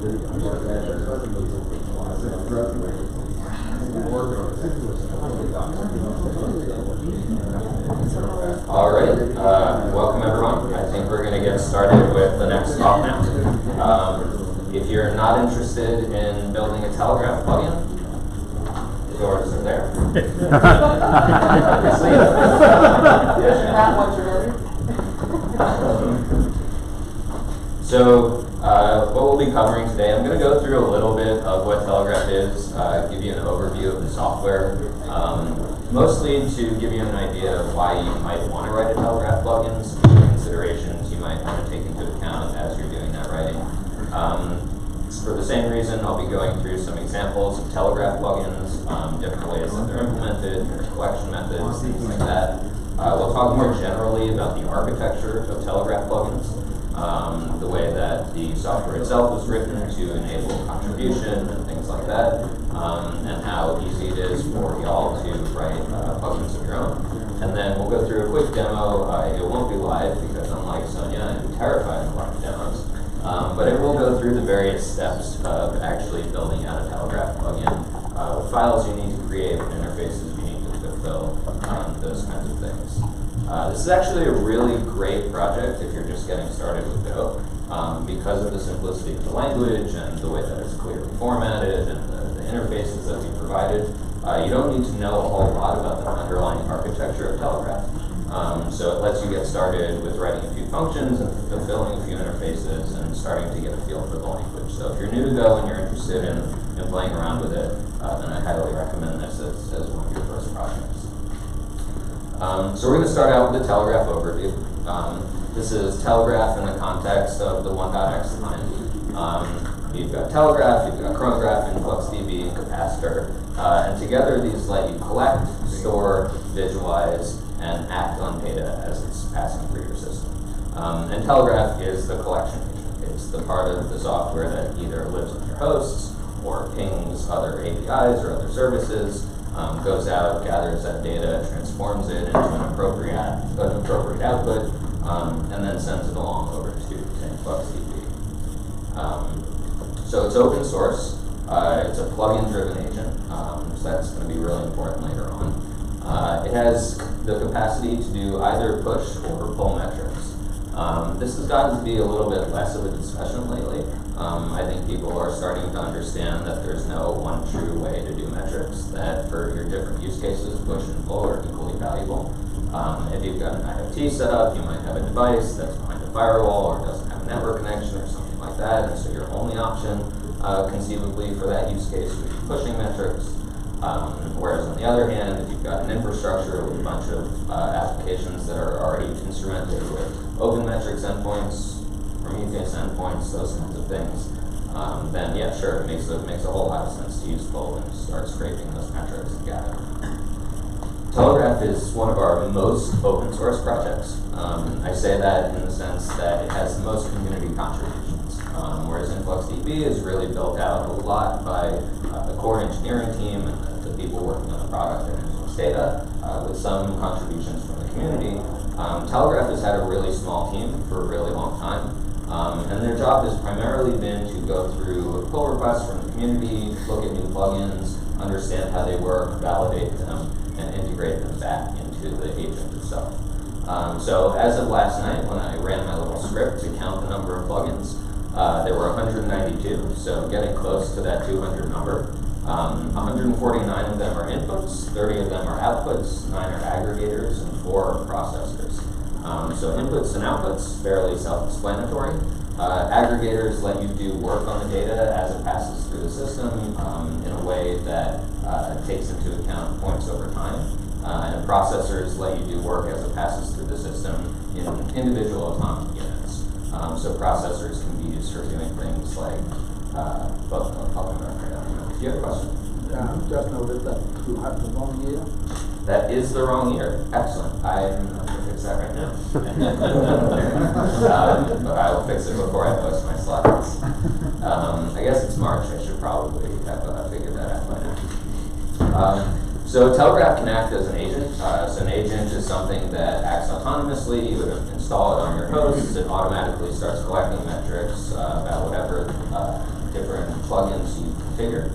All right, welcome everyone. I think we're going to get started with the next talk now. If you're not interested in building a Telegraph plugin, the doors are there. So what we'll be covering today, I'm going to go through a little bit of what Telegraph is, give you an overview of the software, mostly to give you an idea of why you might want to write a Telegraph plugin, some considerations you might want to take into account as you're doing that writing. For the same reason, I'll be going through some examples of Telegraph plugins, different ways that they're implemented, their collection methods, things like that. We'll talk more generally about the architecture of Telegraph plugins, the way that the software itself was written to enable contribution and things like that, and how easy it is for y'all to write plugins of your own. And then we'll go through a quick demo. It won't be live because unlike Sonia, I'm terrified of live demos. But it will go through the various steps of actually building out a Telegraph plugin, what files you need to create, what interfaces you need to fulfill, those kinds of things. This is actually a really great project if you're just getting started with Go, because of the simplicity of the language and the way that it's clearly formatted and the interfaces that we provided. You don't need to know a whole lot about the underlying architecture of Telegraph. So it lets you get started with writing a few functions and fulfilling a few interfaces and starting to get a feel for the language. So if you're new to Go and you're interested in playing around with it, then I highly recommend this as one of your first projects. So we're going to start out with the Telegraph overview. This is Telegraph in the context of the 1.x line. You've got Telegraph, you've got Chronograph, InfluxDB, and Capacitor. And together these let you collect, store, visualize, and act on data as it's passing through your system. And Telegraph is the collection agent. It's the part of the software that either lives on your hosts or pings other APIs or other services, goes out, gathers that data, transforms it into an appropriate output, and then sends it along over to InfluxDB. So it's open source. It's a plugin-driven agent, so that's going to be really important later on. It has the capacity to do either push or pull metrics. This has gotten to be a little bit less of a discussion lately. I think people are starting to understand that there's no one true way to do metrics, that for your different use cases, push and pull are equally valuable. If you've got an IoT set up, you might have a device that's behind a firewall or doesn't have a network connection or something like that, and so your only option conceivably for that use case would be pushing metrics. Whereas on the other hand, if you've got an infrastructure with a bunch of applications that are already instrumented with open metrics endpoints, Prometheus endpoints, those kinds of things, then yeah, sure, it makes a whole lot of sense to use pull and start scraping those metrics and gather them. Telegraph is one of our most open source projects. I say that in the sense that it has the most community contributions, whereas InfluxDB is really built out a lot by the core engineering team and the people working on the product and Influx data, with some contributions from the community. Telegraph has had a really small team for a really long time, and their job has primarily been to go through pull requests from the community, look at new plugins, understand how they work, validate them, and integrate them back into the agent itself. So as of last night, when I ran my little script to count the number of plugins, there were 192, so getting close to that 200 number. 149 of them are inputs, 30 of them are outputs, 9 are aggregators, and 4 are processors. So inputs and outputs, fairly self-explanatory. Aggregators let you do work on the data as it passes through the system in a way that takes into account points over time. And processors let you do work as it passes through the system in individual atomic units. So processors can be used for doing things like, do you have a question? Yeah, I've just noticed that you have the wrong year. That is the wrong year. Excellent. I'm going to fix that right now. But I will fix it before I post my slides. I guess it's March. I should probably have figured that out by now. So Telegraph can act as an agent. So an agent is something that acts autonomously. You would install it on your host. It automatically starts collecting metrics about whatever different plugins you configure.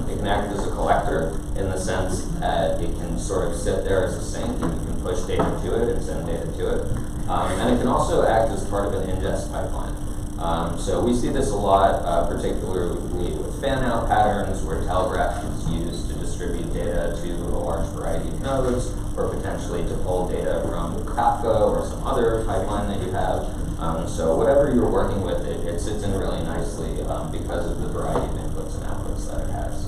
It can act as a collector in the sense that it can sort of sit there as a sink, and you can push data to it and send data to it. And it can also act as part of an ingest pipeline. So we see this a lot, particularly with fan-out patterns, where Telegraph is used to distribute data to a large variety of nodes, or potentially to pull data from Kafka or some other pipeline that you have. So whatever you're working with, it sits in really nicely because of the variety of inputs and outputs that it has.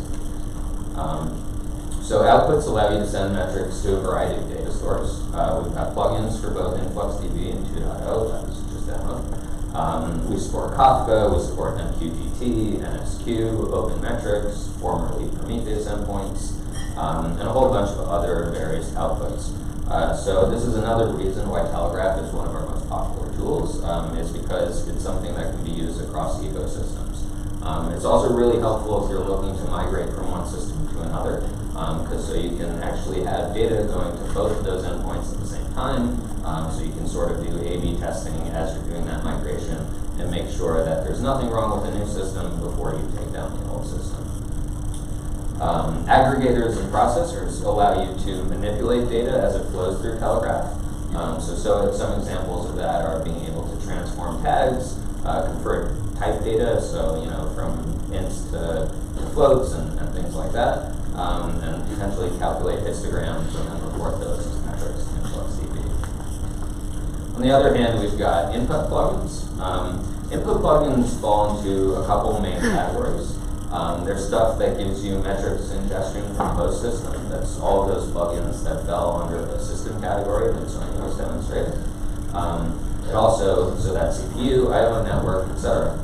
So outputs allow you to send metrics to a variety of data stores. We've got plugins for both InfluxDB and 2.0, that was just demoed. We support Kafka, we support MQTT, NSQ, OpenMetrics, formerly Prometheus endpoints, and a whole bunch of other various outputs. So this is another reason why Telegraph is one of our most popular tools, is because it's something that can be used across ecosystems. It's also really helpful if you're looking to migrate from one system to another, because so you can actually have data going to both of those endpoints at the same time, so you can sort of do A/B testing as you're doing that migration and make sure that there's nothing wrong with the new system before you take down the old system. Aggregators and processors allow you to manipulate data as it flows through Telegraph. So some examples of that are being able to transform tags, convert type data, so from ints to floats and things like that, and potentially calculate histograms and then report those as metrics in InfluxDB. On the other hand, we've got input plugins. Input plugins fall into a couple main categories. There's stuff that gives you metrics ingestion from host system. That's all of those plugins that fell under the system category that Sonia was demonstrating. It also, so that's CPU, I/O network, etc.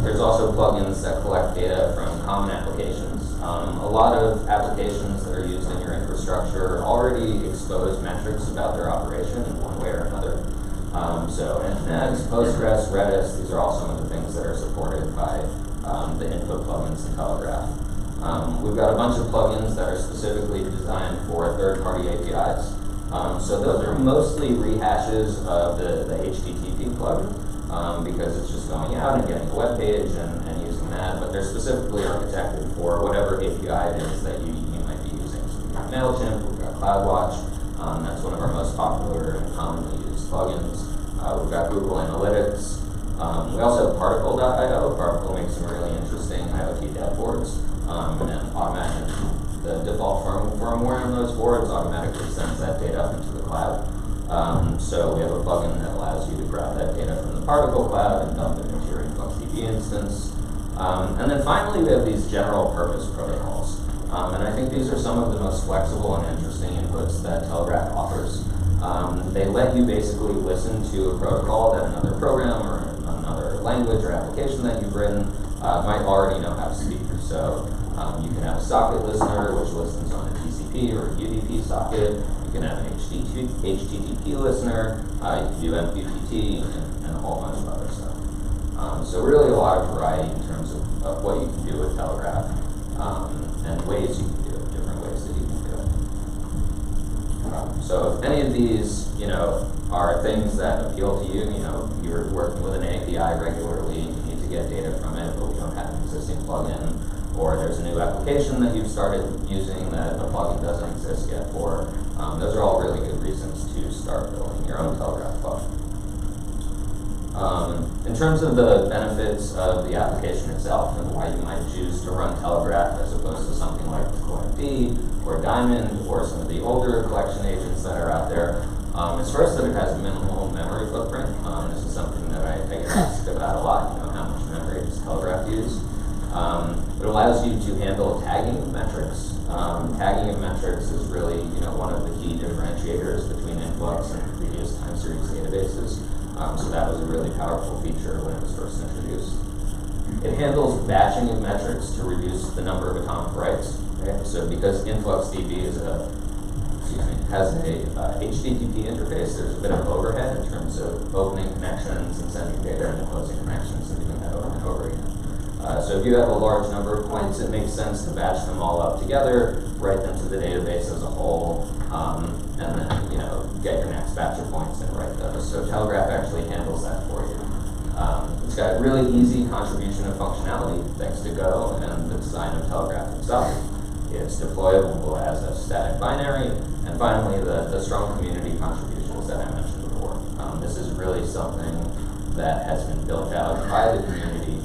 There's also plugins that collect data from common applications. A lot of applications that are used in your infrastructure already expose metrics about their operation in one way or another. So Nginx, Postgres, Redis, these are all some of the things that are supported by the input plugins in Telegraph. We've got a bunch of plugins that are specifically designed for third-party APIs. So those are mostly rehashes of the HTTP plugin, because it's just going out and getting a web page and using that, but they're specifically architected for whatever API it is that you might be using. So we've got MailChimp, we've got CloudWatch, that's one of our most popular and commonly used plugins. We've got Google Analytics. We also have Particle.io. Particle makes some really interesting IoT dev boards, and automatic, the default firmware on those boards automatically sends that data up into the cloud. So we have a plugin that allows you to grab that data from the Particle cloud and dump it into your InfluxDB instance. And then finally, we have these general purpose protocols. And I think these are some of the most flexible and interesting inputs that Telegraph offers. They let you basically listen to a protocol that another program or another language or application that you've written might already know how to speak. So you can have a socket listener, which listens on a TCP or a UDP socket. You can have an HTTP listener. You can do MQTT and a whole bunch of other stuff. So really a lot of variety in terms of what you can do with Telegraph and ways you can do it, different ways that you can do it. So if any of these, are things that appeal to you, you're working with an API regularly, you need to get data from it, but we don't have an existing plugin, or there's a new application that you've started using that a plugin doesn't exist yet for, those are all really good reasons to start building your own Telegraph plugin. In terms of the benefits of the application itself and why you might choose to run Telegraph as opposed to something like CollectD or Diamond or some of the older collection agents that are out there, is first that it has a minimal memory footprint. This is something that I get asked about a lot, how much memory does Telegraph use? It allows you to handle tagging of metrics. Tagging of metrics is really one of the key differentiators between Influx and previous time series databases. So that was a really powerful feature when it was first introduced. It handles batching of metrics to reduce the number of atomic writes. Right? So because InfluxDB has a HTTP interface, there's a bit of overhead in terms of opening connections and sending data and closing connections and doing that over and over again. So if you have a large number of points, it makes sense to batch them all up together, write them to the database as a whole, and then get your next batch of points and write those. So Telegraph actually handles that for you. It's got really easy contribution of functionality thanks to Go and the design of Telegraph itself. It's deployable as a static binary, and finally the strong community contributions that I mentioned before. This is really something that has been built out by the community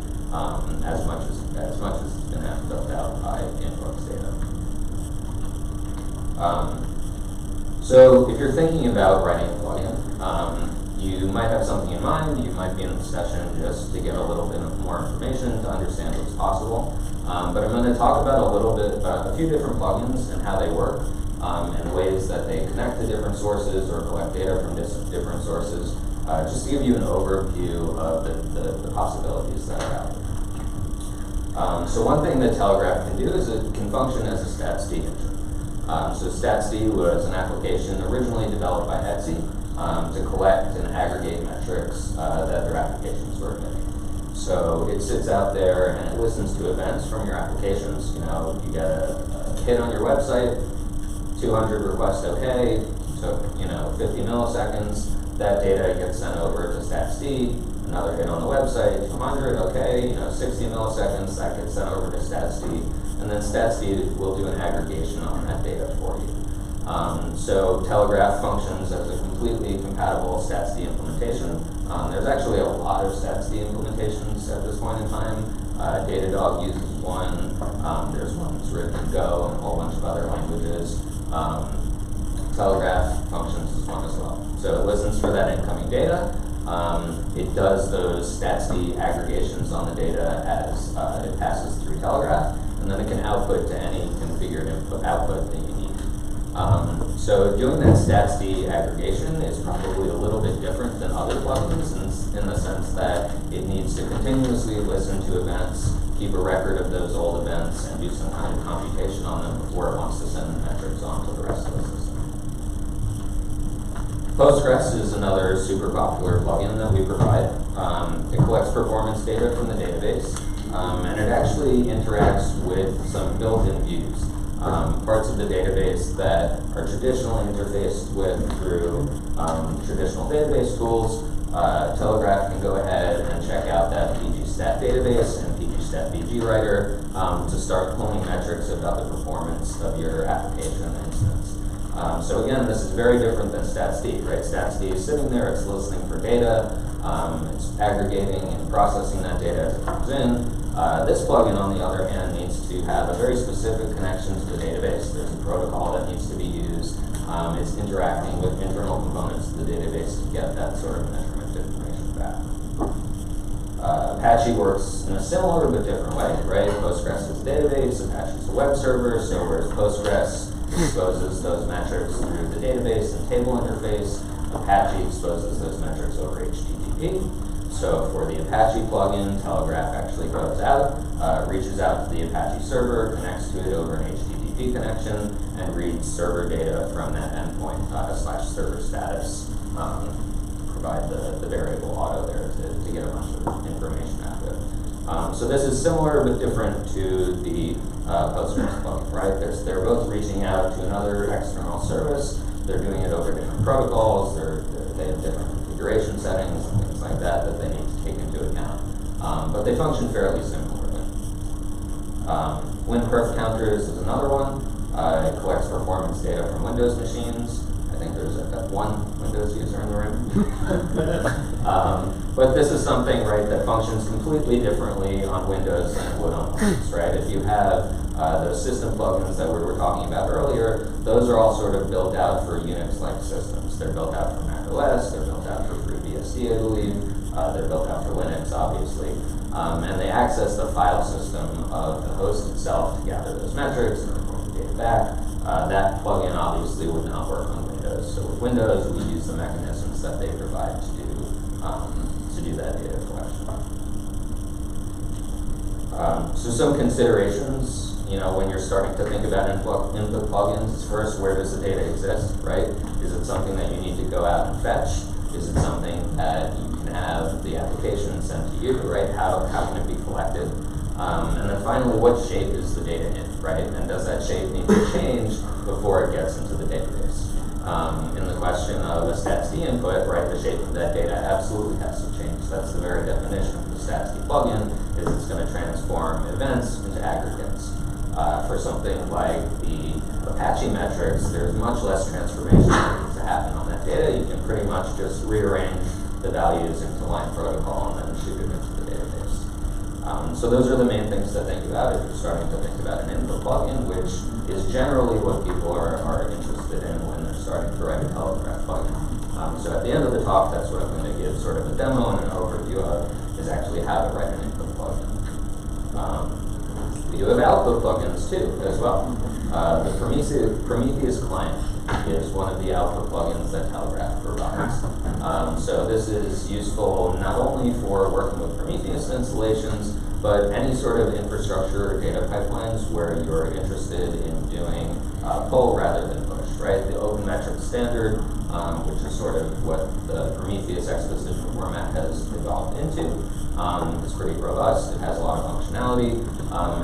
as much as it's been built out by InfluxData. So if you're thinking about writing a plugin, you might have something in mind. You might be in the session just to get a little bit more information to understand what's possible. But I'm going to talk about a few different plugins and how they work, and ways that they connect to different sources or collect data from different sources, just to give you an overview of the possibilities that are out there. So one thing that Telegraph can do is it can function as a StatsD engine. So StatsD was an application originally developed by Etsy to collect and aggregate metrics that their applications were emitting. So it sits out there and it listens to events from your applications. You know, you get a hit on your website, 200 requests OK, took 50 milliseconds. That data gets sent over to StatsD. Another hit on the website, 200 OK, 60 milliseconds. That gets sent over to StatsD, and then StatsD will do an aggregation on that data for you. So Telegraph functions as a completely compatible StatsD implementation. There's actually a lot of StatsD implementations at this point in time. Datadog uses one. There's one that's written in Go and a whole bunch of other languages. Telegraph functions as one as well. So it listens for that incoming data. It does those StatsD aggregations on the data as it passes through Telegraph, and then it can output to any configured output that you need. So doing that StatsD aggregation is probably a little bit different than other plugins in the sense that it needs to continuously listen to events, keep a record of those old events, and do some kind of computation on them before it wants to send the metrics on to the rest of the system. Postgres is another super popular plugin that we provide. It collects performance data from the database, and it actually interacts with some built-in views. Parts of the database that are traditionally interfaced with through traditional database tools. Telegraph can go ahead and check out that pgstat database and pgstat-bg writer to start pulling metrics about the performance of your application instance. So again, this is very different than StatsD, right? StatsD is sitting there, it's listening for data, it's aggregating and processing that data as it comes in. This plugin, on the other hand, needs to have a very specific connection to the database. There's a protocol that needs to be used. It's interacting with internal components of the database to get that sort of measurement information back. Apache works in a similar but different way, right? Postgres is a database, Apache is a web server, so whereas Postgres exposes those metrics through the database and table interface, Apache exposes those metrics over HTTP. So for the Apache plugin, Telegraph actually goes out, reaches out to the Apache server, connects to it over an HTTP connection, and reads server data from that endpoint / server status. Provide the variable auto there to get a bunch of information out of it. So this is similar but different to the Postgres plugin, right? They're both reaching out to another external service. They're doing it over different protocols. They have different configuration settings and things like that they need to take into account. But they function fairly similarly. WinPerf counters is another one. It collects performance data from Windows machines. I think there's one Windows user in the room. But this is something, right, that functions completely differently on Windows than it would on Linux, right? If you have those system plugins that we were talking about earlier, those are all sort of built out for Unix-like systems. They're built out for Mac OS, they're built out for FreeBSD, I believe, they're built out for Linux, obviously. And they access the file system of the host itself to gather those metrics and report the data back. That plugin obviously would not work on Windows. So with Windows, we use the mechanisms that they provide to do that data collection. So some considerations, when you're starting to think about input plugins, is first, where does the data exist, right? Is it something that you need to go out and fetch? Is it something that you can have the application sent to you, right? How can it be collected? And then finally, what shape is the data in, right? And does that shape need to change before it gets into the database? In the question of a StatsD input, right, the shape of that data absolutely has to change. That's the very definition of the statsd plugin is it's going to transform events into aggregates. For something like the Apache metrics, there's much less transformation that needs to happen on that data. You can pretty much just rearrange the values into line protocol and then shoot it into the database. So those are the main things to think about if you're starting to think about an input plugin, which is generally what people are interested in when they're starting to write a Telegraph plugin. So at the end of the talk, that's what I'm going to give sort of a demo and an overview of, is actually how to write an input plugin. We do have output plugins too, as well. The Prometheus client is one of the output plugins that Telegraph provides. So this is useful not only for working with Prometheus installations, but any sort of infrastructure or data pipelines where you're interested in doing pull rather than push, right? The open metric standard, which is sort of what the Prometheus exposition format has evolved into, is pretty robust. It has a lot of functionality,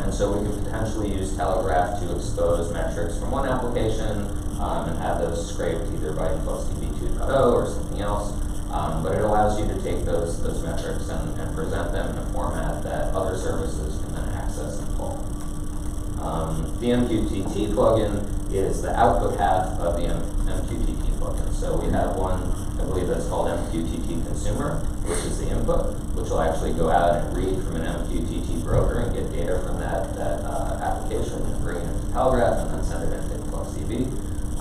and so we could potentially use Telegraph to expose metrics from one application and have those scraped either by InfluxDB 2.0 or something else. But it allows you to take those metrics and present them in a format that other services can then access and pull. The MQTT plugin is the output half of the MQTT plugin. So we have one, I believe that's called MQTT Consumer, which is the input, which will actually go out and read from an MQTT broker and get data from that application and bring it into Telegraph and then send it into InfluxDB.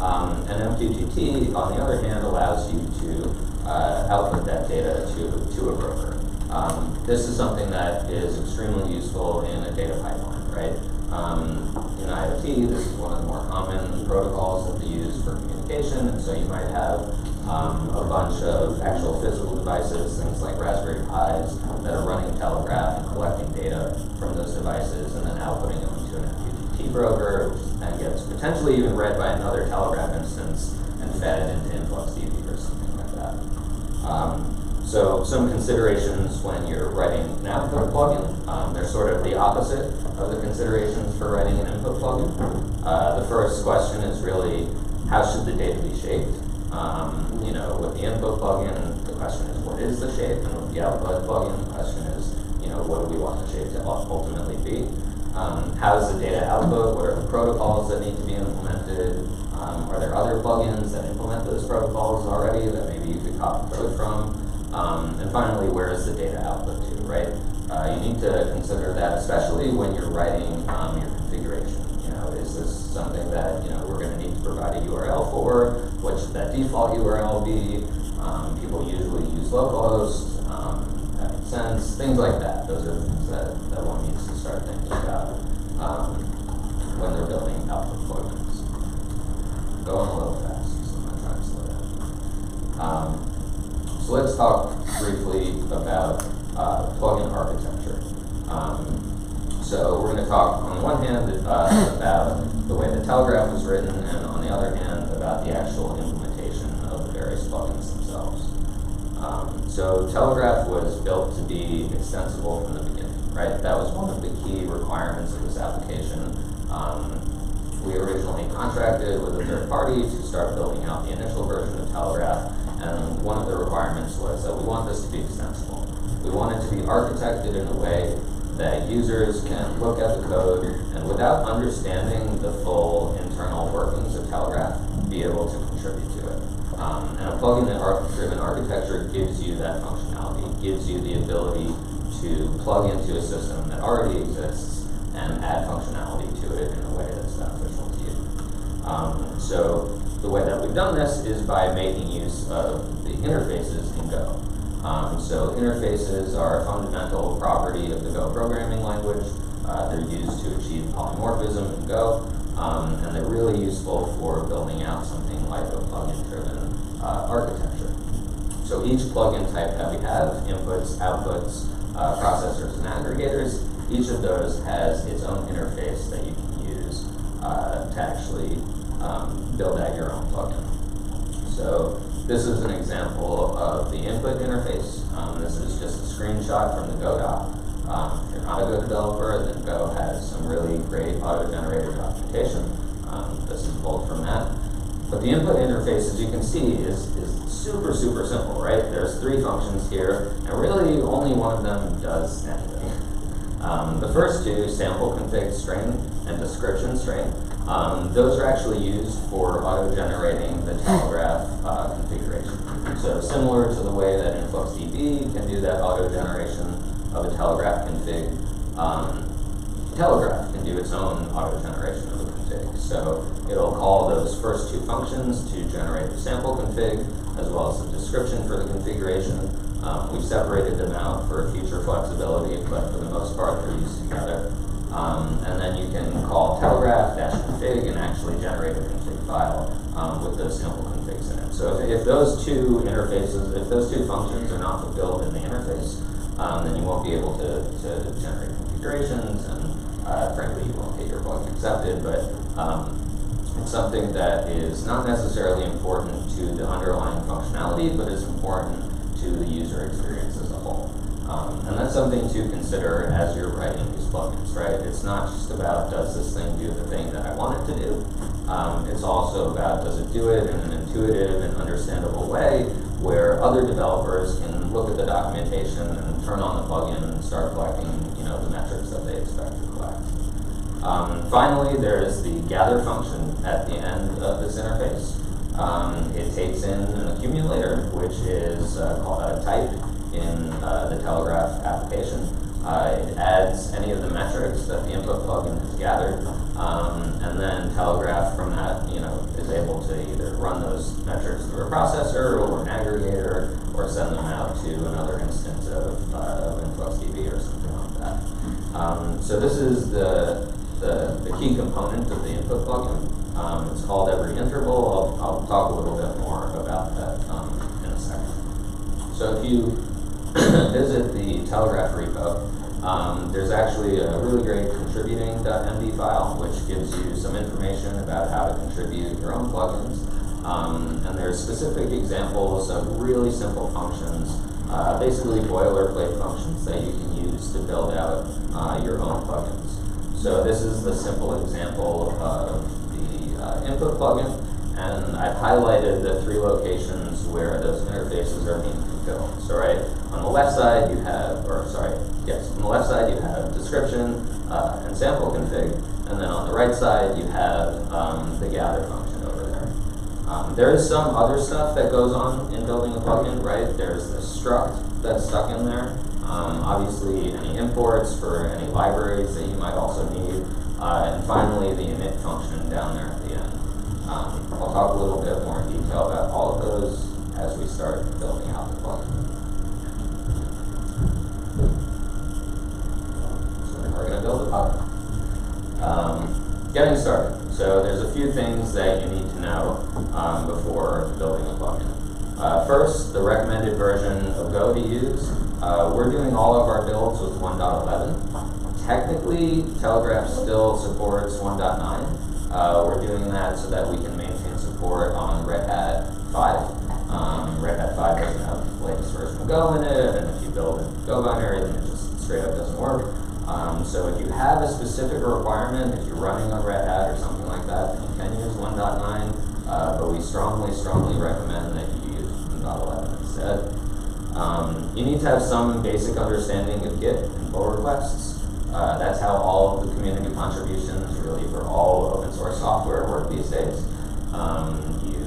And MQTT, on the other hand, allows you to output that data to a broker. This is something that is extremely useful in a data pipeline, right? In IoT, this is one of the more common protocols that they use for communication, and so you might have a bunch of actual physical devices, things like Raspberry Pis, that are running Telegraph and collecting data from those devices and then outputting them into an MQTT broker, which then gets potentially even read by another Telegraph instance and fed into InfluxDB or something like that. So some considerations when you're writing an output plugin, they're sort of the opposite of the considerations for writing an input plugin. The first question is really, how should the data be shaped? You know, with the input plugin, the question is, what is the shape? And with the output plugin, the question is, you know, what do we want the shape to ultimately be? How is the data output? What are the protocols that need to be implemented? Are there other plugins that implement those protocols already that maybe you could copy code from? And finally, where is the data output to, right? You need to consider that, especially when you're writing your configuration. You know, is this something that, you know, we're going to need to provide a URL for? What should that default URL be? People usually use localhost, that makes sense, things like that. Those are things that one needs to start thinking about when they're building output plugins. Going a little fast, so I'm not trying to slow down. So let's talk briefly about plugin architecture. So we're going to talk on the one hand about the way the Telegraph was written, and on the other hand about the actual implementation of the various plugins themselves. So Telegraph was built to be extensible from the beginning, right? That was one of the key requirements of this application. We originally contracted with a third party to start building out the initial version of Telegraph, and one of the requirements was that we want this to be extensible. We want it to be architected in a way that users can look at the code and, without understanding the full internal workings of Telegraph, be able to contribute to it. And a plugin-driven architecture gives you that functionality. It gives you the ability to plug into a system that already exists and add functionality to it in a way that's beneficial to you. So the way that we've done this is by making use of the interfaces in Go. So interfaces are a fundamental property of the Go programming language. They're used to achieve polymorphism in Go, and they're really useful for building out something like a plugin-driven architecture. So each plugin type that we have, inputs, outputs, processors, and aggregators, each of those has its own interface that you can use to actually build out your own plugin. So this is an example of the input interface. This is just a screenshot from the Go doc. If you're not a Go developer, then Go has some really great auto-generated documentation. This is pulled from that. But the input interface, as you can see, is super, super simple, right? There's 3 functions here, and really only one of them does anything. The first 2, sample config string and description string, those are actually used for auto-generating the Telegraph configuration. So similar to the way that InfluxDB can do that auto-generation of a Telegraph config, Telegraph can do its own auto-generation of a config. So it'll call those first 2 functions to generate the sample config, as well as the description for the configuration. We've separated them out for future flexibility, but for the most part, they're used together. And then you can call telegraph-config and actually generate a config file with those sample configs in it. So if those 2 interfaces, if those 2 functions are not fulfilled in the interface, then you won't be able to generate configurations, and frankly, you won't get your plugin accepted. But it's something that is not necessarily important to the underlying functionality, but is important to the user experience as a whole. And that's something to consider as you're writing these plugins, right? It's not just about, does this thing do the thing that I want it to do? It's also about, does it do it in an intuitive and understandable way where other developers can look at the documentation and turn on the plugin and start collecting, the metrics that they expect to collect. Finally, there is the gather function at the end of this interface. It takes in an accumulator, which is called a type in the Telegraph application. It adds any of the metrics that the input plugin has gathered, and then Telegraph from that, is able to either run those metrics through a processor or an aggregator, or send them out to another instance of InfluxDB or something like that. So this is the key component of the input plugin. It's called every interval. I'll talk a little bit more about that in a second. So if you visit the Telegraph repo, there's actually a really great contributing.md file, which gives you some information about how to contribute your own plugins. And there's specific examples of really simple functions, basically boilerplate functions that you can use to build out your own plugins. So this is the simple example of the input plugin, and I've highlighted the 3 locations where those interfaces are being fulfilled. So right on the left side you have, on the left side you have description and sample config, and then on the right side you have the gather function over there. There is some other stuff that goes on in building a plugin, right? There's the struct that's stuck in there. Obviously any imports for any libraries that you might also need, and finally the init function down there at the end. I'll talk a little bit more in detail about all of those as we start building out the plugin. So we're going to build a plugin. Getting started. So there's a few things that you need to know before building a plugin. First, the recommended version of Go to use. We're doing all of our builds with 1.11. Technically, Telegraph still supports 1.9. We're doing that so that we can maintain support on Red Hat 5. Red Hat 5 doesn't have the latest version of Go in it, and if you build a Go binary, then it just straight up doesn't work. So if you have a specific requirement, if you're running on Red Hat or something like that, then you can use 1.9, but we strongly recommend that you use 1.11 instead. You need to have some basic understanding of Git and pull requests. That's how all of the community contributions, really for all open source software, work these days. You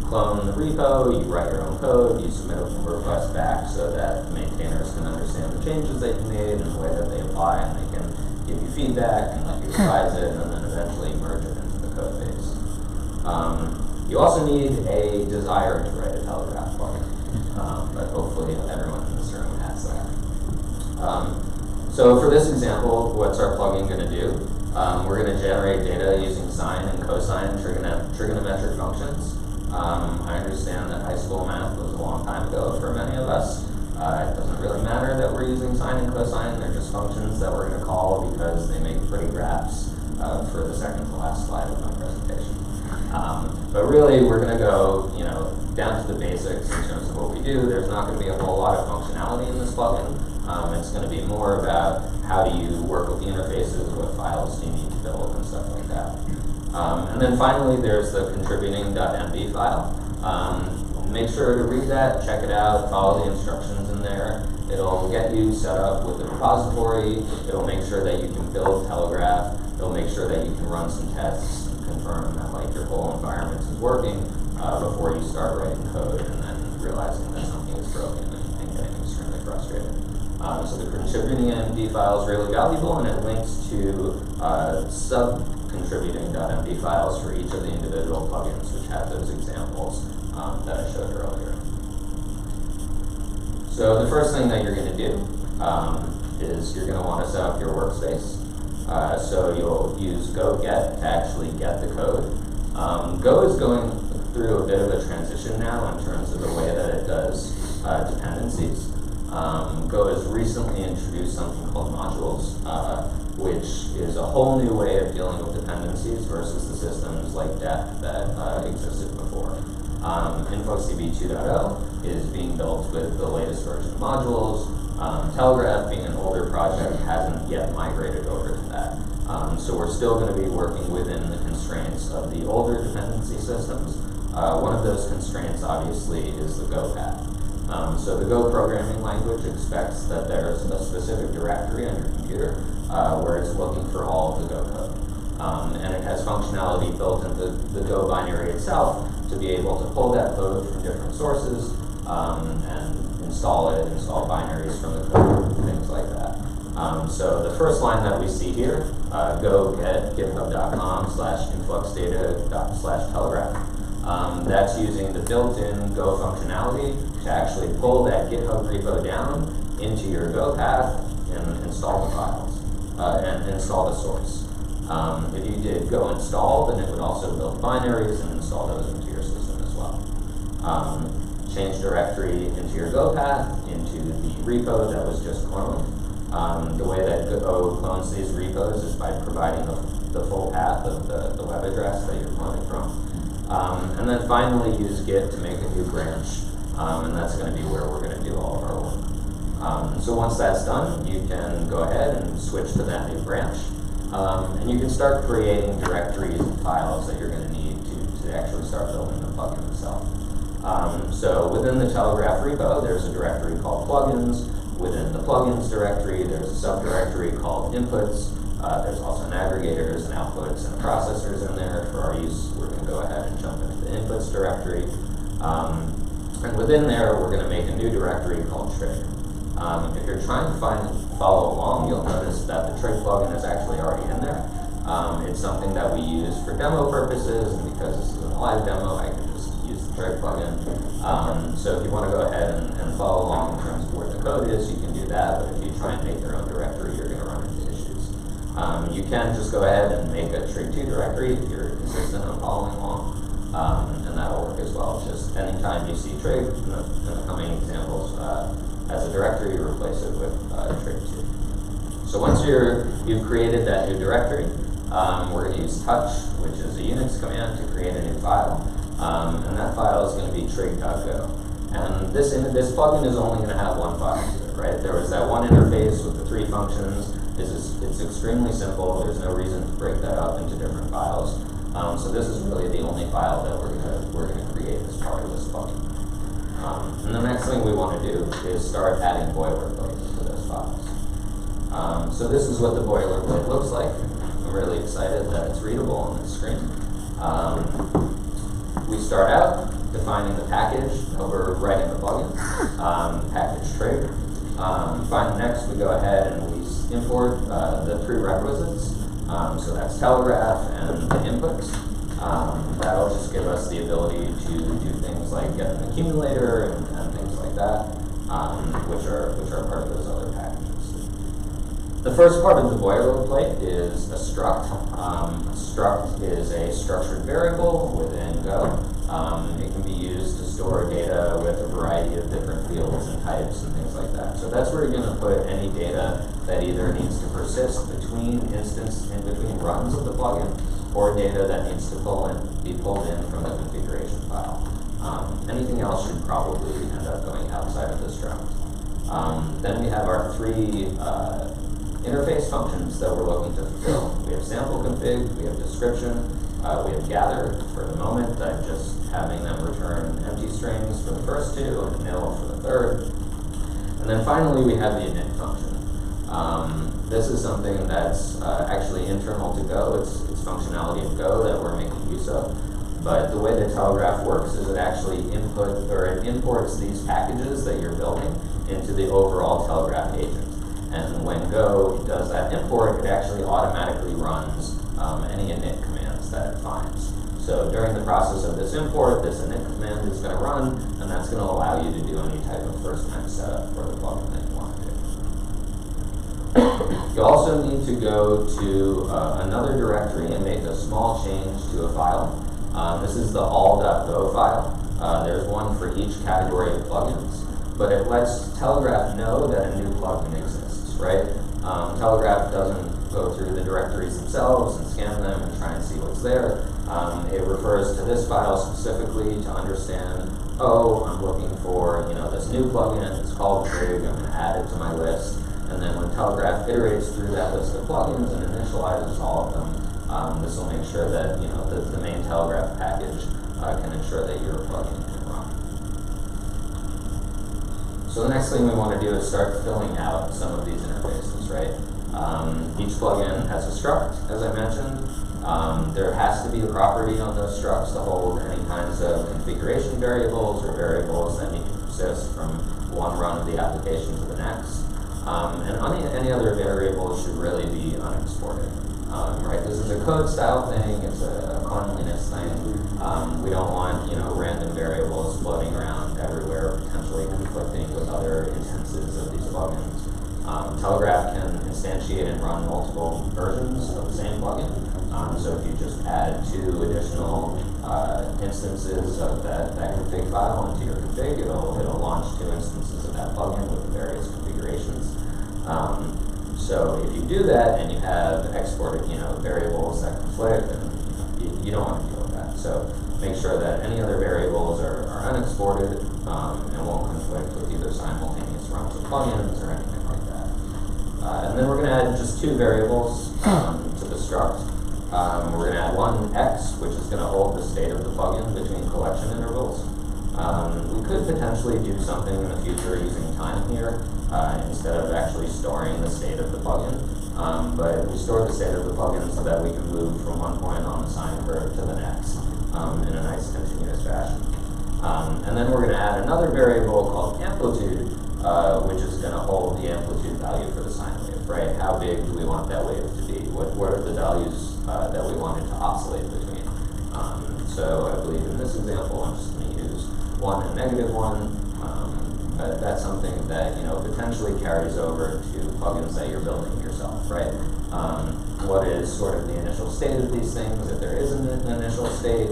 clone the repo, you write your own code, you submit a pull request back so that maintainers can understand the changes that you made and the way that they apply, and they can give you feedback and let you revise it, and then eventually merge it into the code base. You also need a desire to write a Telegraph plugin, but hopefully everyone in this room has that. So for this example, what's our plugin going to do? We're going to generate data using sine and cosine trigonometric functions. I understand that high school math was a long time ago for many of us. It doesn't really matter that we're using sine and cosine. They're just functions that we're going to call because they make pretty graphs for the second to last slide of my presentation. But really, we're going to go, down to the basics in terms of what we do. There's not going to be a whole lot of functionality in this plugin. It's going to be more about how do you work with the interfaces, what files do you need to build, and stuff like that. And then finally, there's the contributing.md file. Make sure to read that, check it out, follow the instructions in there. It'll get you set up with the repository. It'll make sure that you can build Telegraph. It'll make sure that you can run some tests and confirm that like your whole environment is working before you start writing code and then realizing that something is broken and getting extremely frustrated. So the contributing MD file is really valuable, and it links to sub-contributing.md files for each of the individual plugins, which have those examples that I showed earlier. So the first thing that you're going to do is you're going to want to set up your workspace. So you'll use go get to actually get the code. Go is going through a bit of a transition now in terms of the way that it does dependencies. Go has recently introduced something called modules, which is a whole new way of dealing with dependencies versus the systems like def that existed before. InfluxDB 2.0 is being built with the latest version of modules. Telegraph, being an older project, hasn't yet migrated over to that. So we're still going to be working within the constraints of the older dependency systems. One of those constraints, obviously, is the Go path. So the Go programming language expects that there's a specific directory on your computer where it's looking for all of the Go code. And it has functionality built into the Go binary itself to be able to pull that code from different sources and install binaries from the code, things like that. So the first line that we see here, go get github.com/influxdata/telegraph. That's using the built-in Go functionality to actually pull that GitHub repo down into your Go path and install the files, and install the source. If you did Go install, then it would also build binaries and install those into your system as well. Change directory into your Go path, into the repo that was just cloned. The way that Go clones these repos is by providing the full path of the web address that you're cloning from. And then finally use Git to make a new branch, and that's going to be where we're going to do all of our work. So once that's done, you can go ahead and switch to that new branch, and you can start creating directories and files that you're going to need to actually start building the plugin itself. So within the Telegraph repo, there's a directory called plugins. Within the plugins directory, there's a subdirectory called inputs. There's also an aggregators and outputs and processors in there. For our use, we're going to go ahead and jump into the inputs directory. And within there, we're going to make a new directory called trig. If you're trying to follow along, you'll notice that the trig plugin is actually already in there. It's something that we use for demo purposes, and because this is a live demo, I can just use the trig plugin. So if you want to go ahead and follow along in terms of where the code is, you can do that, but if you try and make your own directory, you're going to run into issues. You can just go ahead and make a trig2 directory if you're consistent on following along, and that'll work as well. Just anytime you see trig in the coming examples as a directory, replace it with trig2. So once you've created that new directory, we're going to use touch, which is a Unix command to create a new file, and that file is going to be trig.go. And this plugin is only going to have one file to it, right? There was that one interface with the 3 functions. It's extremely simple. There's no reason to break that up into different files. So this is really the only file that we're going to create as part of this plugin. And the next thing we want to do is start adding boilerplate to those files. So this is what the boilerplate looks like. I'm really excited that it's readable on the screen. We start out defining the package that we're writing the plugin, package trig. Next, we go ahead and we import the prerequisites. So that's Telegraph and the inputs. That'll just give us the ability to do things like get an accumulator and things like that, which are part of those other packages. The first part of the boilerplate is a struct. A struct is a structured variable within Go. It can be used to store data with a variety of different fields and types and things like that. So that's where you're going to put any data that either needs to persist between runs of the plugin, or data that needs to be pulled in from the configuration file. Anything else should probably end up going outside of the struct. Then we have our 3 interface functions that we're looking to fulfill. We have sample config, we have description, We have gather for the moment. I'm just having them return empty strings for the first two and nil for the third. And then finally we have the init function. This is something that's actually internal to Go. It's functionality of Go that we're making use of. But the way that Telegraph works is it actually imports these packages that you're building into the overall Telegraph agent. And when Go does that import, it actually automatically runs any init commands that it finds. So during the process of this import, this init command is going to run, and that's going to allow you to do any type of first-time setup for the plugin that you want to do. You also need to go to another directory and make a small change to a file. This is the all.go file. There's one for each category of plugins, but it lets Telegraph know that a new plugin exists, right? Telegraph doesn't go through the directories themselves and scan them and try and see what's there. It refers to this file specifically to understand, oh, I'm looking for this new plugin, it's called Trig, I'm going to add it to my list. And then when Telegraph iterates through that list of plugins and initializes all of them, this will make sure that the main Telegraph package can ensure that your plugin can run. So the next thing we want to do is start filling out some of these interfaces, right? Each plugin has a struct, as I mentioned. There has to be a property on those structs to hold any kinds of configuration variables or variables that need to persist from one run of the application to the next. And any other variables should really be unexported. Right? This is a code style thing, it's a cleanliness thing. We don't want random variables floating around everywhere, potentially conflicting with other instances of these plugins. Telegraph can instantiate and run multiple versions of the same plugin. So if you just add 2 additional instances of that config file into your config, it'll launch 2 instances of that plugin with the various configurations. So if you do that and you have exported variables that conflict, and you don't want to deal with that. So make sure that any other variables are unexported and won't conflict with either simultaneous runs of plugins or anything like that. And then we're going to add just 2 variables to the struct. We're going to add one X, which is going to hold the state of the plugin between collection intervals. We could potentially do something in the future using time here instead of actually storing the state of the plugin. But we store the state of the plugin so that we can move from one point on the sine curve to the next in a nice continuous fashion. And then we're going to add another variable called amplitude, which is going to hold the amplitude value for the sine wave, right? How big do we want that wave to be? What are the values that we want it to oscillate between? So I believe in this example, I'm just going to use 1 and -1. That's something that potentially carries over to plugins that you're building yourself, right? What is sort of the initial state of these things, if there is an initial state?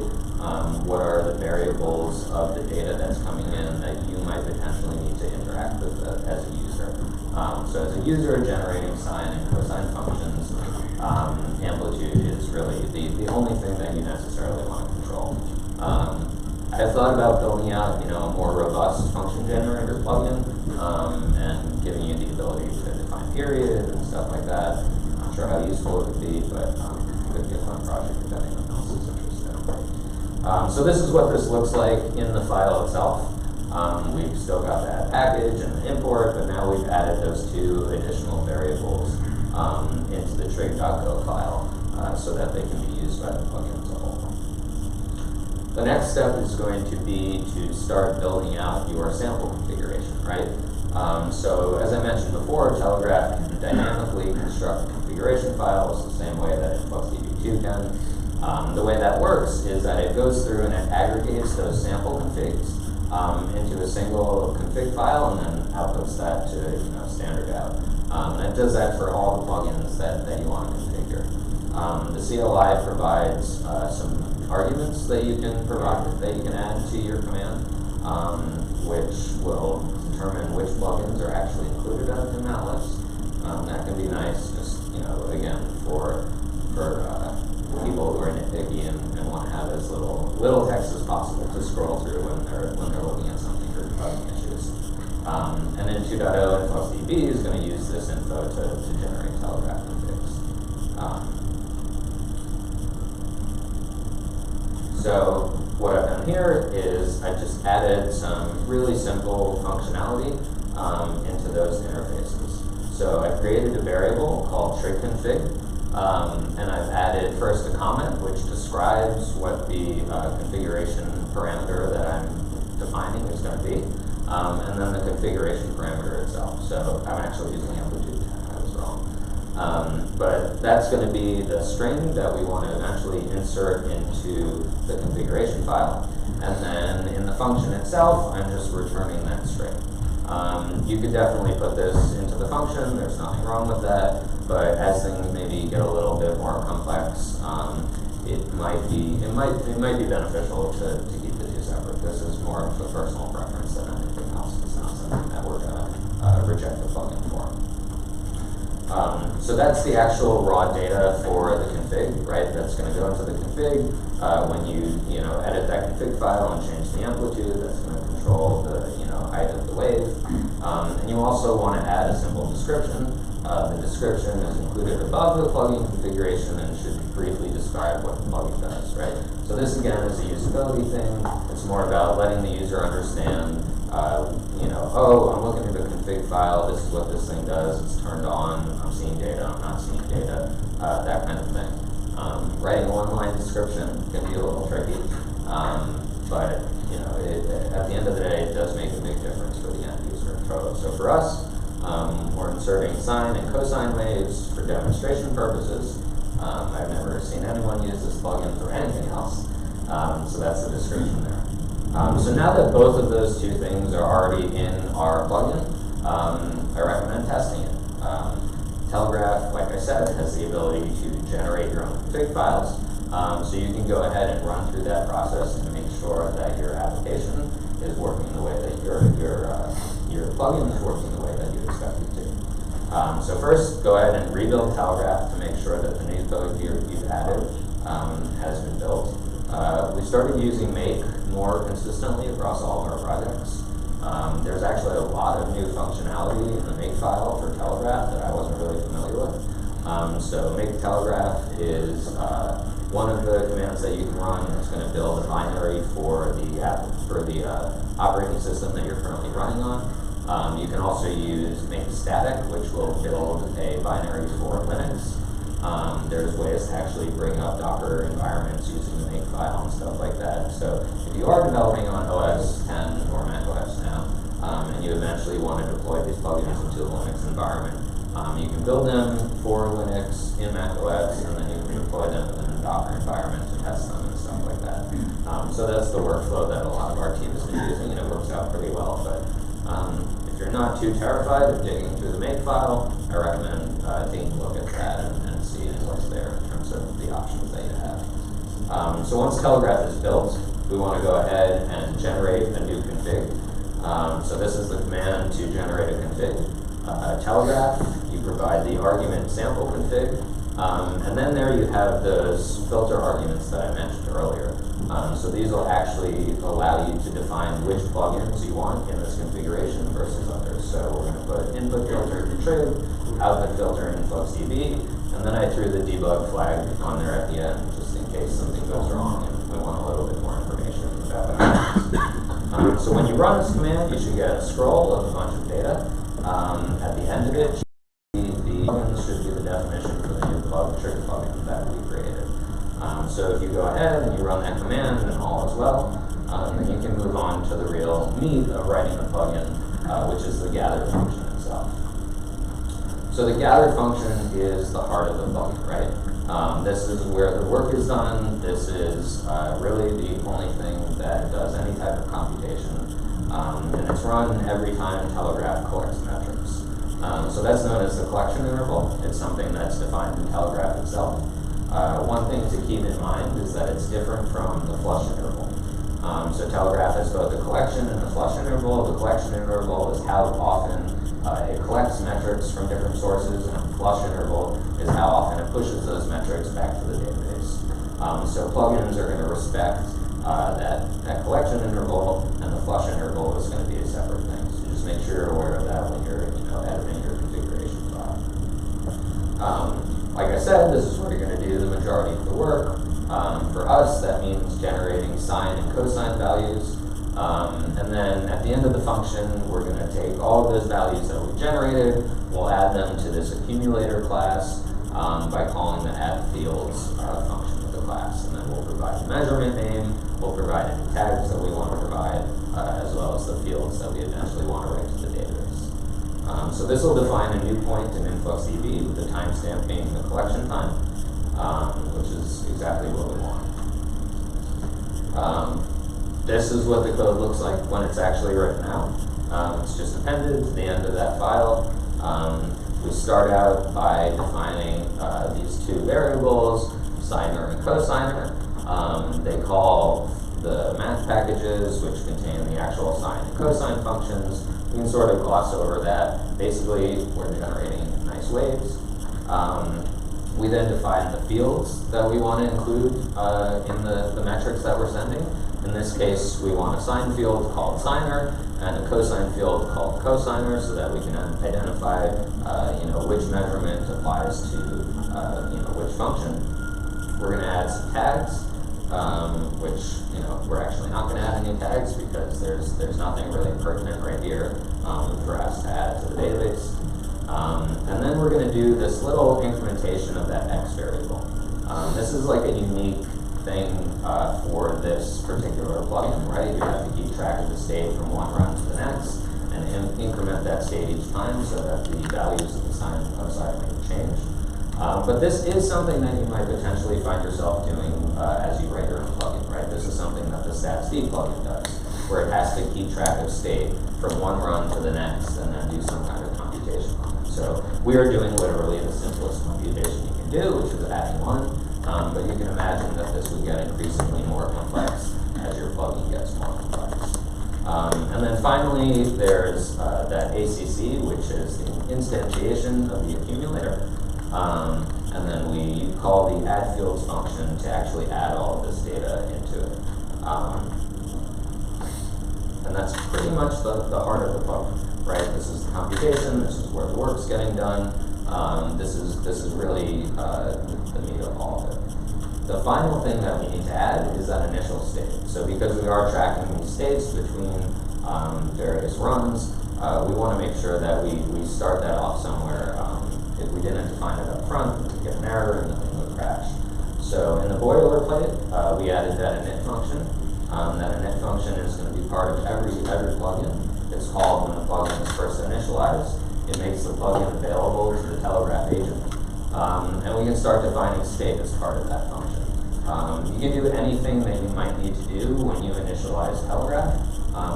What are the variables of the data that's coming in that you might potentially need to interact with as a user? So as a user generating sine and cosine functions, amplitude is really the only thing that you necessarily want to control. I've thought about building out a more robust function generator plugin and giving you the ability to define period and stuff like that. I'm not sure how useful it would be, but it could be a fun project if anyone else is interested. So this is what this looks like in the file itself. We've still got that package and the import, but now we've added those 2 additional variables into the trig.go file so that they can be used by the plugin as a whole. The next step is going to be to start building out your sample configuration, right? So as I mentioned before, Telegraph can dynamically construct configuration files the same way that InfluxDB2 can. The way that works is that it goes through and it aggregates those sample configs into a single config file and then outputs that to standard out. And it does that for all the plugins that you want to configure. The CLI provides some arguments that you can add to your command, which will determine which plugins are actually included in that list. That can be nice, just again for people who are nitpicky and want to have as little text as possible to scroll through when they're looking at something for debugging issues. And then 2.0 InfluxDB is going to use this info to generate Telegraph configs. So what I've done here is I just added some really simple functionality into those interfaces. So I created a variable called trig_config, and I've added first a comment which describes what the configuration parameter that I'm defining is going to be, and then the configuration parameter itself. So I'm actually using amplitude 10, I was wrong. But that's going to be the string that we want to eventually insert into the configuration file. And then in the function itself, I'm just returning that string. You could definitely put this into the function, there's nothing wrong with that, but as things maybe get a little bit more complex, it might be beneficial to keep the two separate. This is more of a personal preference than anything else. It's not something that we're going to reject the plugin for. So that's the actual raw data for the config, right? That's going to go into the config. When you edit that config file and change the amplitude, that's going to control the height of the wave. And you also want to add a simple description. The description is included above the plugin configuration and should briefly describe what the plugin does, right? So this again is a usability thing. It's more about letting the user understand, oh, I'm looking at the config file, this is what this thing does, it's turned on, I'm seeing data, I'm not seeing data, that kind of thing. Writing a one-line description can be a little tricky, but at the end of the day, it does make a big difference for the end user. So for us, we're inserting sine and cosine waves for demonstration purposes. I've never seen anyone use this plugin for anything else, so that's the description there. So now that both of those two things are already in our plugin, I recommend testing it. Telegraph, like I said, has the ability to generate your own config files, so you can go ahead and run through that process to make sure that your application is working the way that your plugin is working the way that you expect it to. So first, go ahead and rebuild Telegraph to make sure that the new code you've added has been built. We started using make more consistently across all of our projects. There's actually a lot of new functionality in the make file for Telegraph that I wasn't really familiar with. So make Telegraph is one of the commands that you can run. It's going to build a binary for the operating system that you're currently running on. You can also use make static, which will build a binary for Linux. There's ways to actually bring up Docker environments using the make file and stuff like that. So if you are developing on OS 10 or Mac OS now, and you eventually want to deploy these plugins into a Linux environment, you can build them for Linux in Mac OS, and then you can deploy them in a Docker environment to test them and stuff like that. So that's the workflow that a lot of our team has been using, and it works out pretty well. But if you're not too terrified of digging through the make file, I recommend taking a look at that and seeing what's there in terms of the options that you have. So once Telegraph is built, we want to go ahead and generate a new config. So this is the command to generate a config. Telegraph, you provide the argument sample config, and then there you have those filter arguments that I mentioned earlier. So these will actually allow you to define which plugins you want in this configuration versus others. So we're going to put input filter in trig, output filter in InfluxDB, and then I threw the debug flag on there at the end just in case something goes wrong and we want a little bit more information about what happens. So when you run this command, you should get a scroll of a bunch of data. At the end of it, the plugins should be the definition for the new trig plugin that we created. So if you go ahead and you run that command and all is well, then you can move on to the real meat of writing the plugin, which is the gather function itself. So the gather function is the heart of the plugin, right? This is where the work is done. This is really the only thing that does any type of computation. And it's run every time Telegraph collects metrics. So that's known as the collection interval. It's something that's defined in Telegraph itself. One thing to keep in mind is that it's different from the flush interval. So Telegraph has both a collection and a flush interval. The collection interval is how often it collects metrics from different sources, and the flush interval is how often it pushes those metrics back to the database. So plugins are going to respect that collection interval, and the flush interval is going to be a separate thing. So just make sure you're aware of that when you're editing your configuration file. Like I said, this is where you're going to do the majority of the work. For us, that means generating sine and cosine values. And then at the end of the function, we're going to take all of those values that we've generated, we'll add them to this accumulator class by calling the addFields function of the class. And then we'll provide the measurement name, we'll provide any tags that we want to provide, as well as the fields that we eventually want to write to the database. So this will define a new point in InfluxDB, with the timestamp being the collection time, which is exactly what we want. This is what the code looks like when it's actually written out. It's just appended to the end of that file. We start out by defining these two variables, siner and cosiner. They call the math packages, which contain the actual sine and cosine functions. We can sort of gloss over that. Basically, we're generating nice waves. We then define the fields that we want to include in the metrics that we're sending. In this case, we want a sine field called siner and a cosine field called cosiner, so that we can identify which measurement applies to which function. We're going to add some tags, which we're actually not going to add any tags because there's nothing really pertinent right here for us to add to the database. And then we're going to do this little incrementation of that x variable. This is like a unique thing for this particular plugin, right? You have to keep track of the state from one run to the next and increment that state each time so that the values of the sine and cosine may change. But this is something that you might potentially find yourself doing as you write your own plugin, right? This is something that the statsd plugin does, where it has to keep track of state from one run to the next and then do some kind of computation on it. So we are doing literally the simplest computation you can do, which is adding one. But you can imagine that this would get increasingly more complex as your plugin gets more complex. And then finally, there's that ACC, which is the instantiation of the accumulator. And then we call the addFields function to actually add all of this data into it. And that's pretty much the heart of the plugin, right? This is the computation, this is where the work's getting done. This is really the meat of all of it. The final thing that we need to add is that initial state. So because we are tracking these states between various runs, we want to make sure that we start that off somewhere. If we didn't define it up front, we could get an error and the thing would crash. So in the boilerplate, we added that init function. That init function is going to be part of every plugin. It's called when the plugin is first initialized. It makes the plugin available to the Telegraph agent. And we can start defining state as part of that function. You can do anything that you might need to do when you initialize Telegraph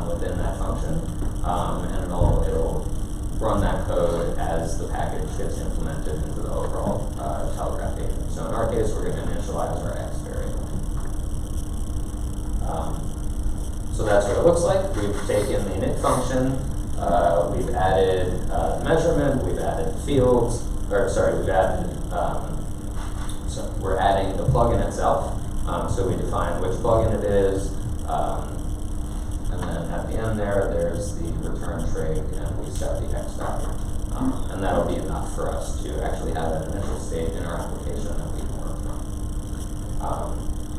within that function. And it'll run that code as the package gets implemented into the overall Telegraph agent. So in our case, we're going to initialize our x variable. So that's what it looks like. We've taken the init function, we've added measurement, we've added fields, we've added, so we're adding the plugin itself. So we define which plugin it is, and then at the end there's the return trig, and we set the x value. And that'll be enough for us to actually have an initial state in our application that we can work from.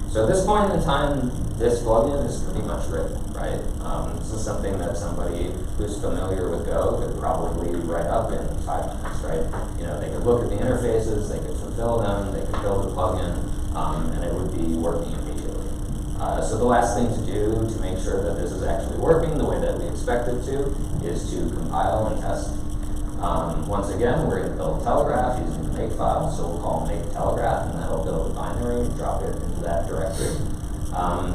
So at this point in time, this plugin is pretty much written, right? This is something that somebody who's familiar with Go could probably write up in 5 minutes, right? They could look at the interfaces, they could fulfill them, they could build a plugin, and it would be working immediately. So the last thing to do to make sure that this is actually working the way that we expect it to is to compile and test. Once again, we're going to build Telegraph using the make file, so we'll call make Telegraph, and that'll build a binary and drop it into that directory.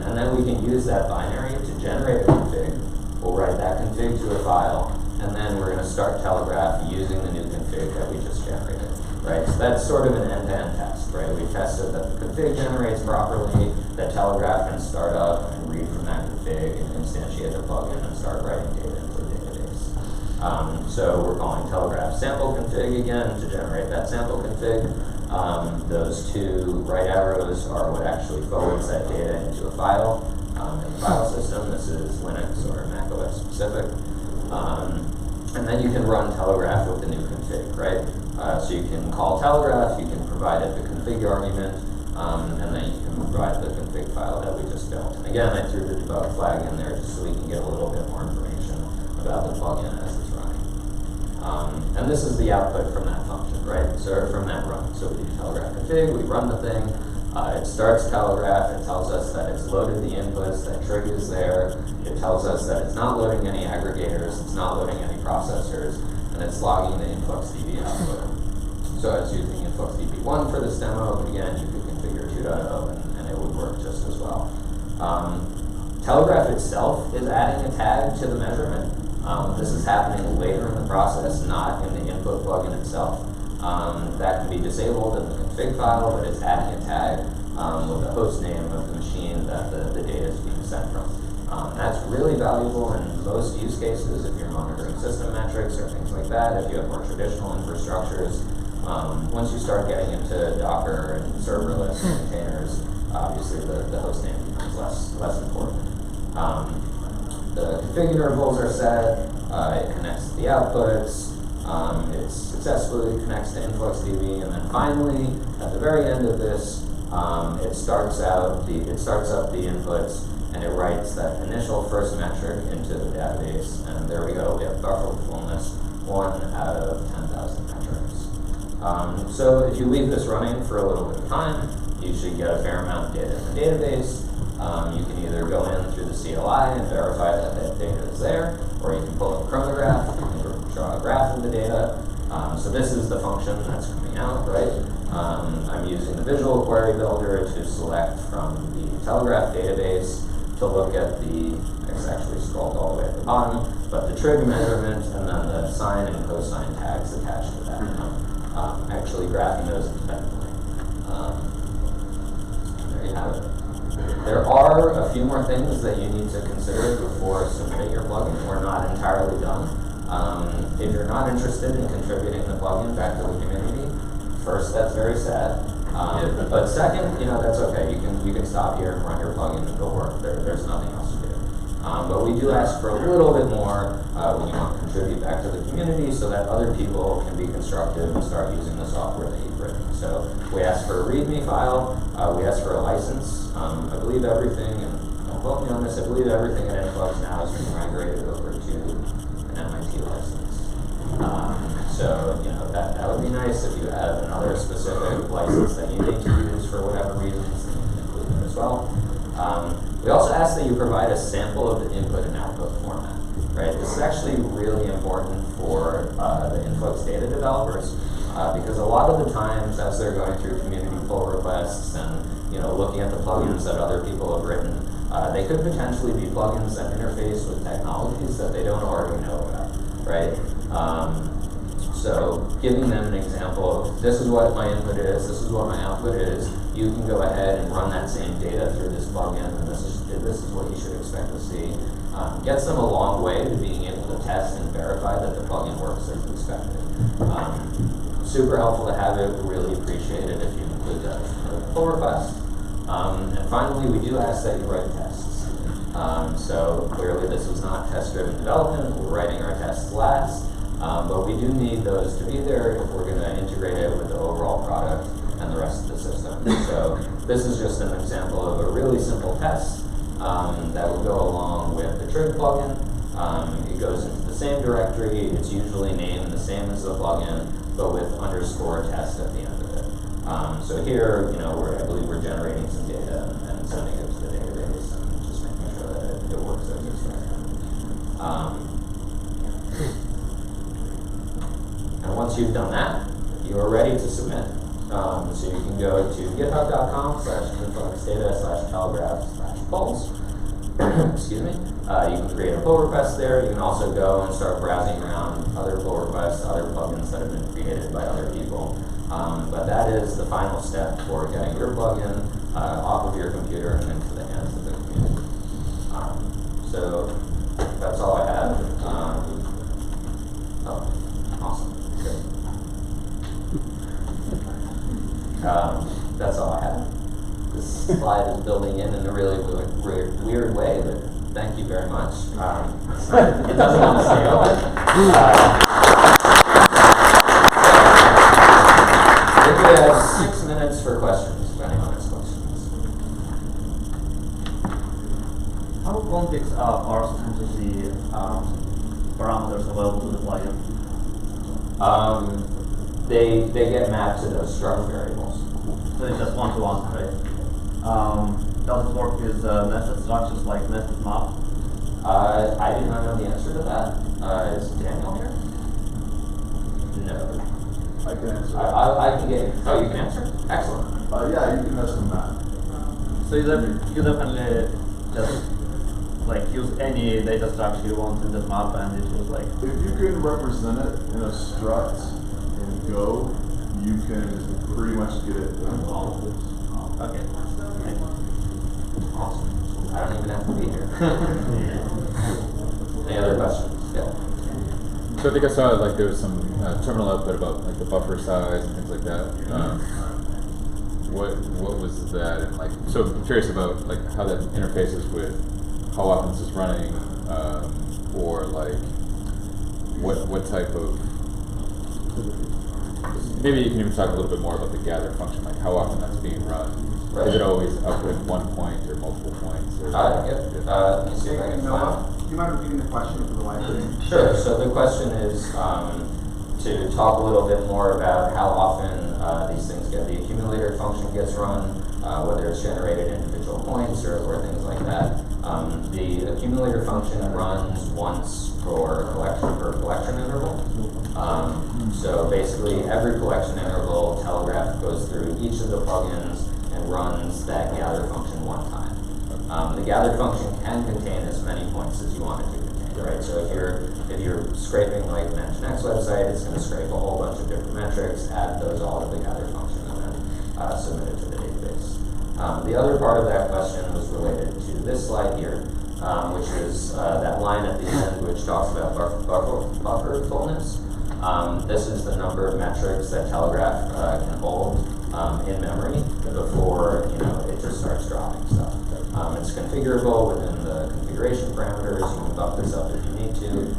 And then we can use that binary to generate a config. We'll write that config to a file, and then we're going to start Telegraph using the new config that we just generated, right? So that's sort of an end-to-end test, right? We tested that the config generates properly, that Telegraph can start up and read from that config and instantiate the plugin and start writing data into the database. So we're calling Telegraph sample config again to generate that sample config. Those two right arrows are what actually forwards that data into a file in the file system. This is Linux or Mac OS specific. And then you can run Telegraph with the new config, right? So you can call Telegraph, you can provide it the config argument, and then you can provide the config file that we just built. And again, I threw the debug flag in there just so we can get a little bit more information about the plugin as it's running. And this is the output from that function, right? So from that run. So we do Telegraph config, we run the thing, it starts Telegraph, it tells us that it's loaded the inputs, that trig is there, it tells us that it's not loading any aggregators, it's not loading any processors, and it's logging the InfluxDB output. So I was using InfluxDB1 for this demo, but again, you could configure 2.0 and it would work just as well. Telegraph itself is adding a tag to the measurement. This is happening later in the process, not in the input plugin itself. That can be disabled in the config file, but it's adding a tag with the host name of the machine that the data is being sent from. That's really valuable in most use cases if you're monitoring system metrics or things like that, if you have more traditional infrastructures. Once you start getting into Docker and serverless containers, obviously the host name becomes less important. The config intervals are set, it connects to the outputs, it successfully connects to InfluxDB, and then finally, at the very end of this, it starts up the inputs, and it writes that initial first metric into the database, and there we go, we have buffer fullness, 1 out of 10,000 metrics. So if you leave this running for a little bit of time, you should get a fair amount of data in the database. You can either go in through the CLI and verify that that data is there, or you can pull up Chronograph, you can draw a graph of the data. So this is the function that's coming out, right? I'm using the visual query builder to select from the Telegraph database to look at it's actually scrolled all the way at the bottom, but the trig measurement and then the sine and cosine tags attached to that. Actually graphing those independently. There you have it. There are a few more things that you need to consider before submitting your plugin. We're not entirely done. If you're not interested in contributing the plugin back to the community, first, that's very sad. But second, that's okay. You can stop here and run your plugin and go work. There's nothing else to do. But we do ask for a little bit more when you want to contribute back to the community so that other people can be constructive and start using the software that you've written. So we ask for a README file. We ask for a license. I believe everything, and don't quote me on this, I believe everything at Influx now is being migrated over to an MIT license. So that would be nice if you have another specific license that you need to use for whatever reasons, then you can include that as well. We also ask that you provide a sample of the input and output format, right? This is actually really important for the Influx data developers because a lot of the times as they're going through community pull requests and looking at the plugins that other people have written, they could potentially be plugins that interface with technologies that they don't already know about, right? So giving them an example of this is what my input is, this is what my output is, you can go ahead and run that same data through this plugin, and this is what you should expect to see. Gets them a long way to being able to test and verify that the plugin works as expected. Super helpful to have it, really appreciate it if you include that as a pull request. And finally, we do ask that you write tests. So clearly this was not test-driven development, we're writing our tests last. But we do need those to be there if we're going to integrate it with the overall product and the rest of the system. So this is just an example of a really simple test that will go along with the trig plugin. It goes into the same directory. It's usually named the same as the plugin, but with _ test at the end of it. So here, I believe we're generating some data and sending it to the database and just making sure that it works as expected. And once you've done that, you are ready to submit. So you can go to github.com/influxdata/telegraph/polls. Excuse me. You can create a pull request there. You can also go and start browsing around other pull requests, other plugins that have been created by other people. But that is the final step for getting your plugin off of your computer and into the hands of the community. So that's all I have. Awesome. Great. That's all I have. This slide is building in a really weird way, but thank you very much. It doesn't want to stay open. I think we have 6 minutes for questions, if anyone has questions. parse tend to see parameters available to the plugin? They get mapped to those struct variables. So it's just one-to-one, right? Does it work with nested structures like nested map? I do not know the answer to that. Is Daniel here? No. I can answer. I can get. Oh, you can answer. Excellent. Yeah, you can nested map. So you definitely just like use any data structure you want in the map, and it was like. If you can represent it in a struct in Go, you can pretty much get it done. Okay. Thank you. Awesome. I don't even have to be here. Any other questions? Yeah. So I think I saw like there was some terminal output about like the buffer size and things like that. What was that? And like, so I'm curious about like how that interfaces with how often this is running, or like what type of. Maybe you can even talk a little bit more about the gather function, like how often that's being run. Right. Is it always outputting one point or multiple points? Or Let me see if I can find. Do you mind repeating the question for the live stream? Sure. So the question is to talk a little bit more about how often these things get. The accumulator function gets run, whether it's generated individual points or things like that. The accumulator function runs once for collection interval. So basically, every collection interval, Telegraph goes through each of the plugins and runs that gather function one time. The gather function can contain as many points as you want it to contain, right? So if you're scraping like MentionX website, it's going to scrape a whole bunch of different metrics, add those all to the gather function, and then submit it to the database. The other part of that question was related to this slide here, which is that line at the end which talks about buffer fullness. This is the number of metrics that Telegraph can hold in memory before it just starts dropping stuff. It's configurable within the configuration parameters. You can bump this up if you need to.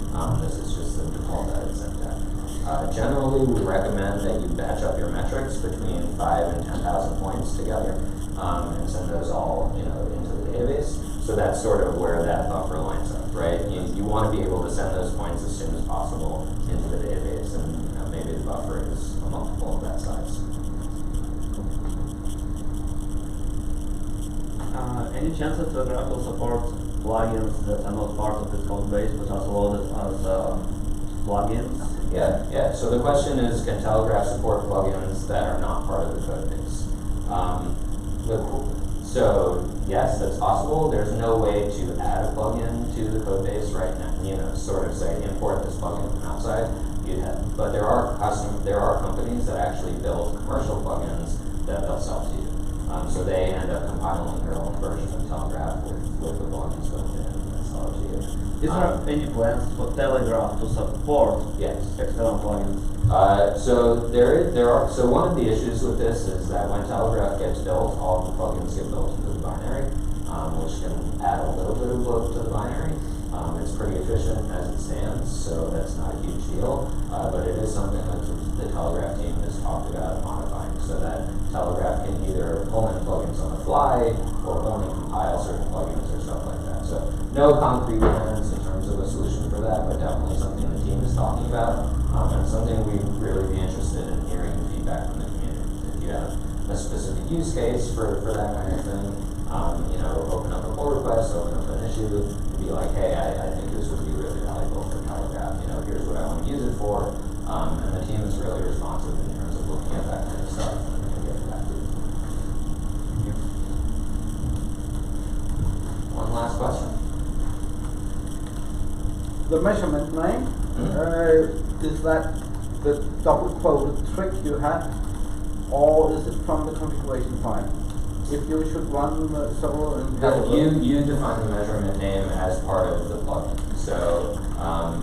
This is just the default that it's set at. Generally, we recommend that you batch up your metrics between 5,000 and 10,000 points together, and send those all into the database. So that's sort of where that buffer lines up, right? You want to be able to send those points as soon as possible into the database, and maybe the buffer is a multiple of that size. Any chance that Telegraph will support plugins that are not part of its code base, but are loaded as plugins? Yeah. So the question is, can Telegraph support plugins that are not part of the code base? So yes, that's possible. There's no way to add a plugin to the code base right now. Sort of say import this plugin from outside. But there are companies that actually build commercial plugins that they'll sell to you. So they end up compiling their own version of Telegraph with the plugins built in and sell it to you. Is there any plans for Telegraph to support external plugins? So there are. So one of the issues with this is that when Telegraph gets built, all of the plugins get built into the binary, which can add a little bit of bloat to the binary. It's pretty efficient as it stands, so that's not a huge deal. But it is something that the Telegraph team has talked about modifying, so that Telegraph can either pull in plugins on the fly or only compile certain plugins or stuff like that. So no concrete plans in terms of a solution for that, but definitely something the team is talking about, and something we'd really be interested in hearing feedback from the community. If you have a specific use case for that kind of thing, open up a pull request, open up an issue, and be like, hey, I think this would be really valuable for Telegraph. Here's what I want to use it for, and the team is really responsive in terms of looking at that kind of stuff and getting back to you. One last question. The measurement name, is that the double quoted trick you had, or is it from the configuration file? If you should run several in You define the measurement name as part of the plugin. So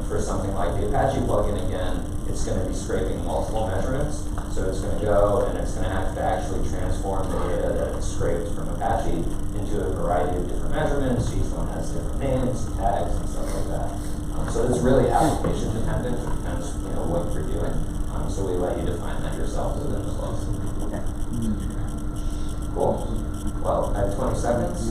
for something like the Apache plugin, again, it's going to be scraping multiple measurements. So it's going to go and it's going to have to actually transform the data that it's scraped from Apache into a variety of different measurements. Each one has different names, and tags, and stuff like that. So it's really application dependent. It depends, what you're doing. So we let you define that yourself within the class. Okay. Cool. Well, I have 20 seconds.